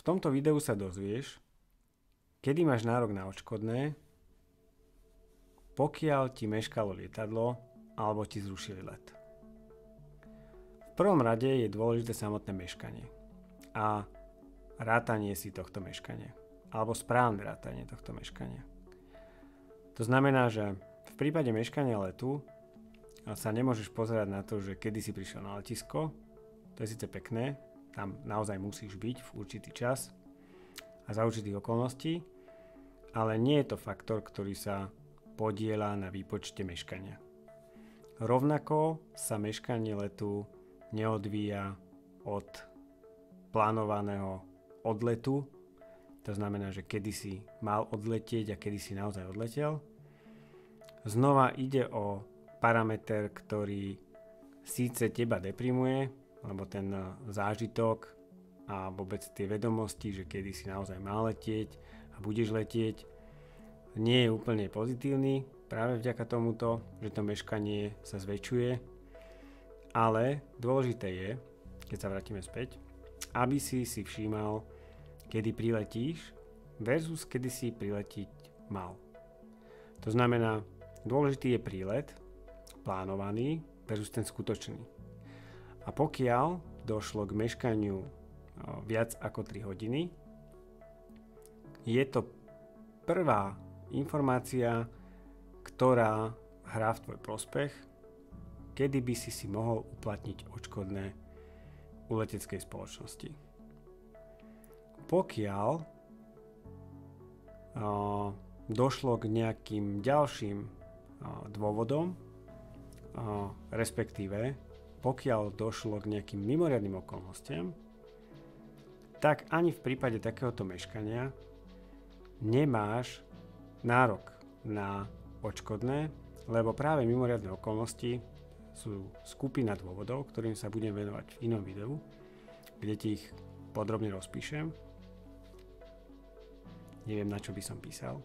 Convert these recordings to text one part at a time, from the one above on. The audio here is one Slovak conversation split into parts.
V tomto videu sa dozvieš, kedy máš nárok na odškodné, pokiaľ ti meškalo lietadlo alebo ti zrušili let. V prvom rade je dôležité samotné meškanie a rátanie si tohto meškania alebo správne rátanie tohto meškania. To znamená, že v prípade meškania letu sa nemôžeš pozerať na to, že kedy si prišiel na letisko. To je síce pekné, tam naozaj musíš byť v určitý čas a za určitých okolností, ale nie je to faktor, ktorý sa podieľa na výpočte meškania. Rovnako sa meškanie letu neodvíja od plánovaného odletu. To znamená, že kedy si mal odletieť a kedy si naozaj odletel. Znova ide o parameter, ktorý síce teba deprimuje, lebo ten zážitok a vôbec tie vedomosti, že kedy si naozaj mal letieť a budeš letieť, nie je úplne pozitívny práve vďaka tomuto, že to meškanie sa zväčšuje, ale dôležité je, keď sa vrátime späť, aby si všímal, kedy priletíš versus kedy si priletiť mal. To znamená, dôležitý je prílet, plánovaný versus ten skutočný. A pokiaľ došlo k meškaniu viac ako 3 hodiny, je to prvá informácia, ktorá hrá v tvoj prospech, kedy by si mohol uplatniť odškodné u leteckej spoločnosti. Pokiaľ došlo k nejakým ďalším dôvodom, respektíve pokiaľ došlo k nejakým mimoriadnym okolnostiam, tak ani v prípade takéhoto meškania nemáš nárok na odškodné, lebo práve mimoriadne okolnosti sú skupina dôvodov, ktorým sa budem venovať v inom videu, kde ti ich podrobne rozpíšem. Neviem, na čo by som písal.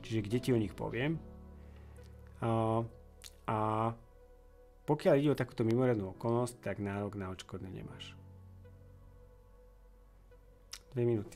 Čiže kde ti o nich poviem. A pokiaľ ide o takúto mimoriadnu okolnosť, tak nárok na odškodné nemáš. 2 minúty.